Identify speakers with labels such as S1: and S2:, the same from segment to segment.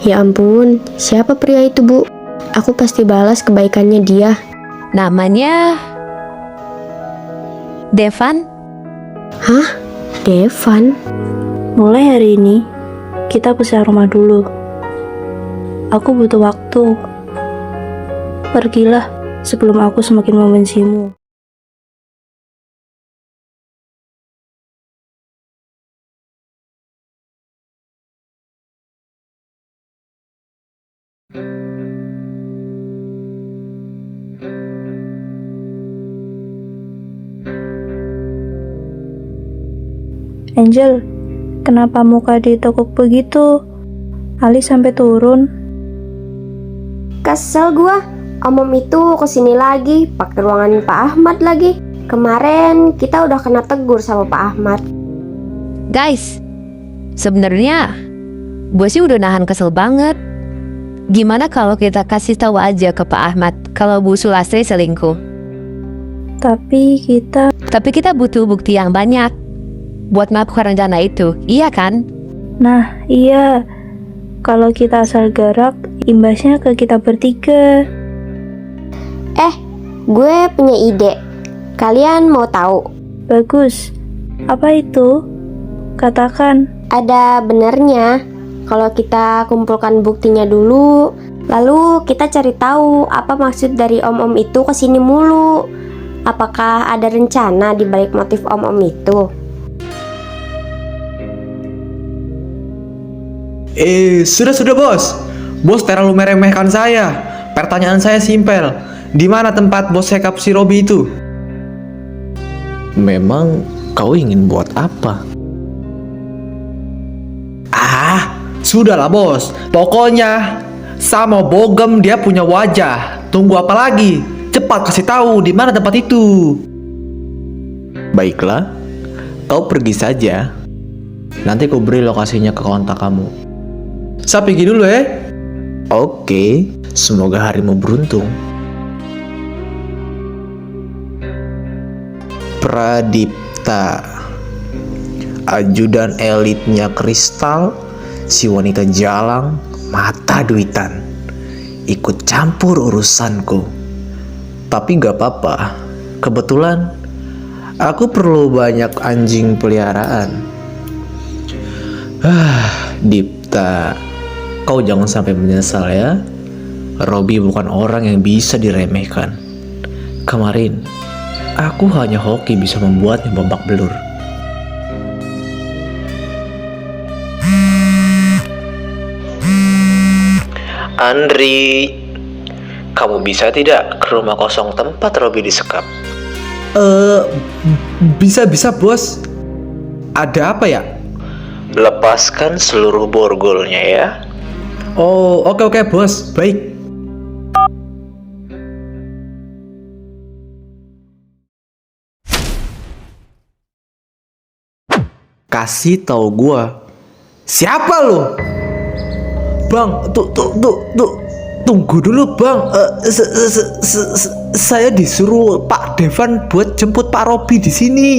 S1: Ya ampun, siapa pria itu, Bu? Aku pasti balas kebaikannya dia.
S2: Namanya Devan.
S1: Hah? Devan?
S3: Mulai hari ini, kita pisah rumah dulu. Aku butuh waktu. Pergilah sebelum aku semakin membencimu. Angel, kenapa muka ditekuk begitu? Ali sampai turun.
S1: Kesel gua. Om itu kesini lagi, pakai ruangan Pak Ahmad lagi. Kemarin kita udah kena tegur sama Pak Ahmad.
S2: Guys, sebenarnya gue sih udah nahan kesel banget. Gimana kalau kita kasih tahu aja ke Pak Ahmad kalau Bu Sulastri selingkuh?
S3: Tapi
S2: kita butuh bukti yang banyak buat melakukan rencana itu, iya kan?
S3: nah iya, kalau kita asal gerak, imbasnya ke kita bertiga.
S1: Gue punya ide. Kalian mau tahu?
S3: Bagus. Apa itu? Katakan.
S1: Ada benernya. Kalau kita kumpulkan buktinya dulu, lalu kita cari tahu apa maksud dari om-om itu kesini mulu. Apakah ada rencana di balik motif om-om itu?
S4: Sudah bos. Bos terlalu meremehkan saya. Pertanyaan saya simpel. Di mana tempat bos sekap si Robi itu?
S5: Memang kau ingin buat apa?
S4: Sudahlah bos. Pokoknya sama bogem dia punya wajah. Tunggu apa lagi? Cepat kasih tahu di mana tempat itu.
S5: Baiklah, kau pergi saja. Nanti kau beri lokasinya ke kontak kamu.
S4: Saya pergi dulu ya.
S5: Oke, semoga harimu beruntung. Pradipta, ajudan elitnya Kristal, si wanita jalang, mata duitan, ikut campur urusanku. Tapi gak apa-apa, kebetulan aku perlu banyak anjing peliharaan. Dipta, kau jangan sampai menyesal ya. Robi bukan orang yang bisa diremehkan. Kemarin aku hanya hoki bisa membuatnya babak belur. Andri, kamu bisa tidak ke rumah kosong tempat Robi disekap?
S4: Bisa bos. Ada apa ya?
S5: Lepaskan seluruh borgolnya ya.
S4: Oh, oke bos. Baik. Kasih tahu gua. Siapa lo? Bang, tunggu dulu bang. Saya disuruh Pak Devan buat jemput Pak Robi di sini.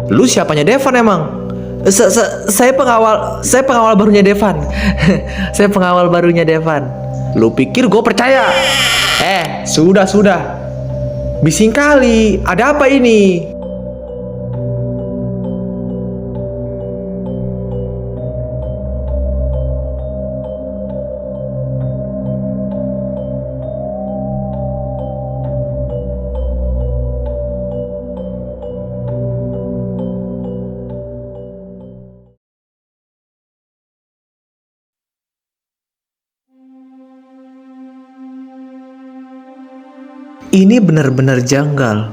S4: Lu siapanya Devan emang? Saya pengawal barunya Devan. Saya pengawal barunya Devan. Lu pikir gue percaya? Sudah. Bising kali. Ada apa ini? Ini benar-benar janggal.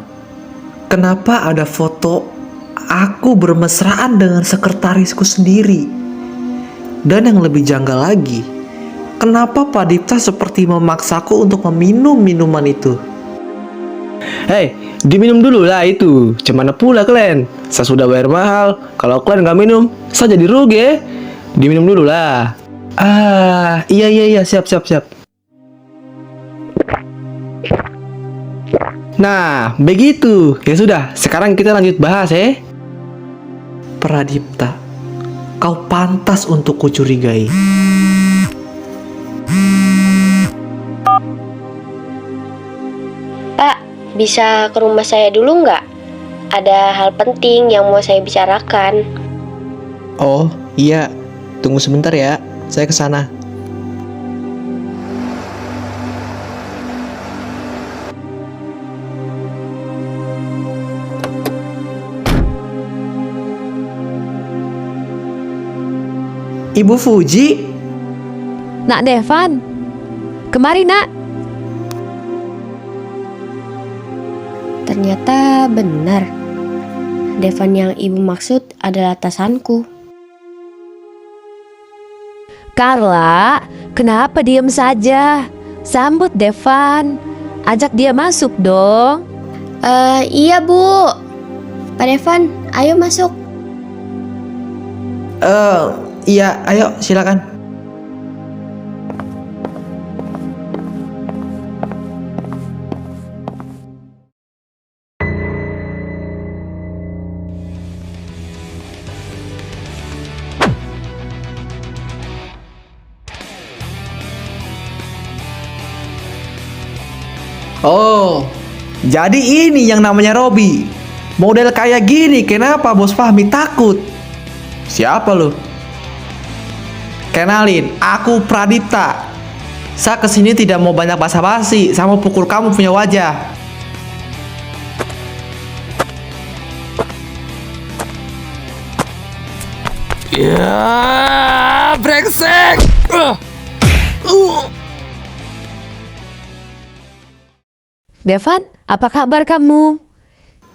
S4: Kenapa ada foto aku bermesraan dengan sekretarisku sendiri? Dan yang lebih janggal lagi, kenapa Pak Dipta seperti memaksaku untuk meminum minuman itu? Diminum dulu lah itu. Cemana pula kalian? Saya sudah bayar mahal. Kalau kalian nggak minum, saya jadi rugi ya. Diminum dulu lah. Iya, siap. Nah, begitu. Ya sudah, sekarang kita lanjut bahas ya. Pradipta, kau pantas untuk kucurigai.
S1: bisa ke rumah saya dulu nggak? Ada hal penting yang mau saya bicarakan.
S4: Oh, iya. Tunggu sebentar ya. Saya ke sana. Ibu Fuji?
S2: Nak Devan, kemari nak.
S1: Ternyata benar. Devan yang ibu maksud adalah atasanku.
S2: Carla, kenapa diam saja? Sambut Devan, ajak dia masuk dong.
S1: Iya Bu. Pak Devan, ayo masuk.
S4: Iya, ayo silakan. Oh, jadi ini yang namanya Robby. Model kayak gini, kenapa Bos Fahmi takut? Siapa lu? Kenalin, aku Pradipta. Saya kesini tidak mau banyak basa-basi, saya mau pukul kamu punya wajah. Ya, brengsek.
S2: Devan, apa kabar kamu?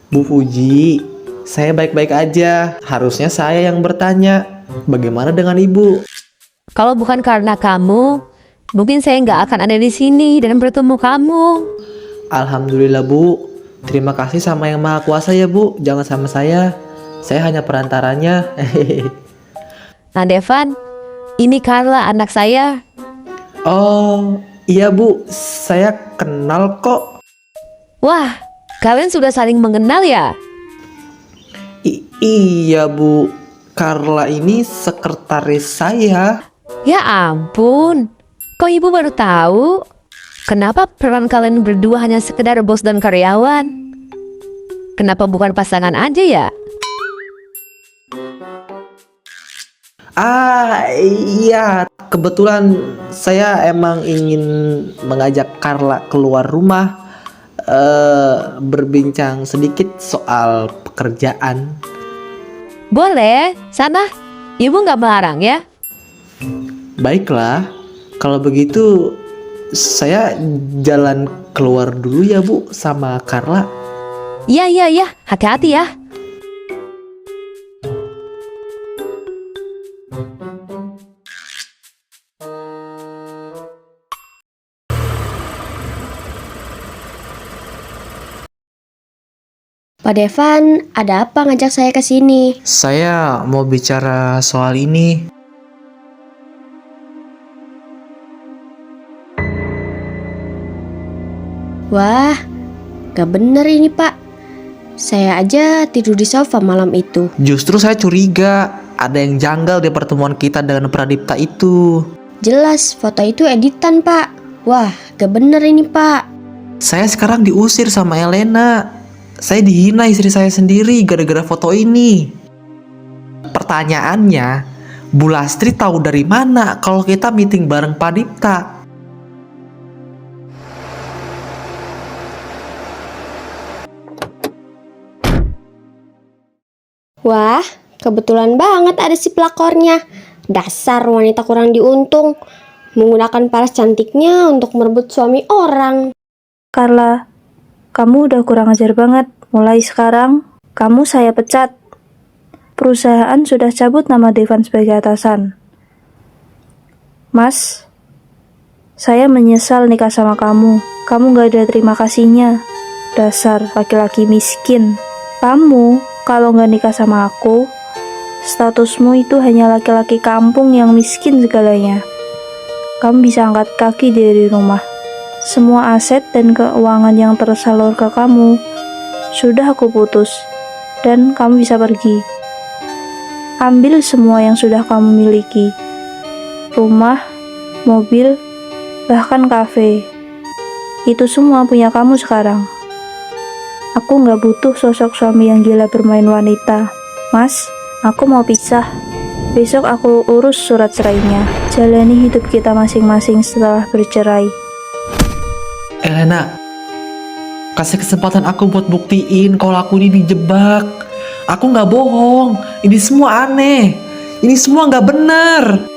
S4: Bu Fuji, saya baik-baik aja. Harusnya saya yang bertanya. Bagaimana dengan ibu?
S2: Kalau bukan karena kamu, mungkin saya nggak akan ada di sini dan bertemu kamu.
S4: Alhamdulillah Bu. Terima kasih sama yang maha kuasa ya Bu. Jangan sama saya. Saya hanya perantaranya.
S2: Nah Devan, ini Carla anak saya.
S4: Oh, iya Bu. Saya kenal kok.
S2: Wah, kalian sudah saling mengenal ya?
S4: Iya Bu. Carla ini sekretaris saya.
S2: Ya ampun, kok ibu baru tahu? Kenapa peran kalian berdua hanya sekedar bos dan karyawan? Kenapa bukan pasangan aja ya?
S4: Iya, kebetulan saya emang ingin mengajak Carla keluar rumah, berbincang sedikit soal pekerjaan.
S2: Boleh, sana. Ibu nggak melarang ya?
S4: Baiklah, kalau begitu saya jalan keluar dulu ya Bu sama Carla.
S2: Iya, hati-hati ya.
S1: Pak Devan, ada apa ngajak saya ke sini?
S4: Saya mau bicara soal ini.
S1: Wah, gak bener ini Pak. Saya aja tidur di sofa malam itu.
S4: Justru saya curiga ada yang janggal di pertemuan kita dengan Pradipta itu.
S1: Jelas foto itu editan Pak. Wah, gak bener ini Pak.
S4: Saya sekarang diusir sama Elena. Saya dihina istri saya sendiri gara-gara foto ini. Pertanyaannya, Bu Lastri tahu dari mana kalau kita meeting bareng Pradipta?
S1: Wah, kebetulan banget ada si pelakornya. Dasar wanita kurang diuntung. Menggunakan paras cantiknya untuk merebut suami orang.
S3: Carla, kamu udah kurang ajar banget. Mulai sekarang, kamu saya pecat. Perusahaan sudah cabut nama Devan sebagai atasan. Mas, saya menyesal nikah sama kamu. Kamu gak ada terima kasihnya. Dasar laki-laki miskin. Kamu, kalau gak nikah sama aku, statusmu itu hanya laki-laki kampung yang miskin segalanya. Kamu bisa angkat kaki dari rumah. Semua aset dan keuangan yang tersalur ke kamu sudah aku putus, dan kamu bisa pergi. Ambil semua yang sudah kamu miliki. Rumah, mobil, bahkan kafe. Itu semua punya kamu sekarang. Aku nggak butuh sosok suami yang gila bermain wanita. Mas, aku mau pisah. Besok aku urus surat cerainya. Jalani hidup kita masing-masing setelah bercerai.
S4: Elena, kasih kesempatan aku buat buktiin kalau aku ini dijebak. Aku nggak bohong. Ini semua aneh. Ini semua nggak benar.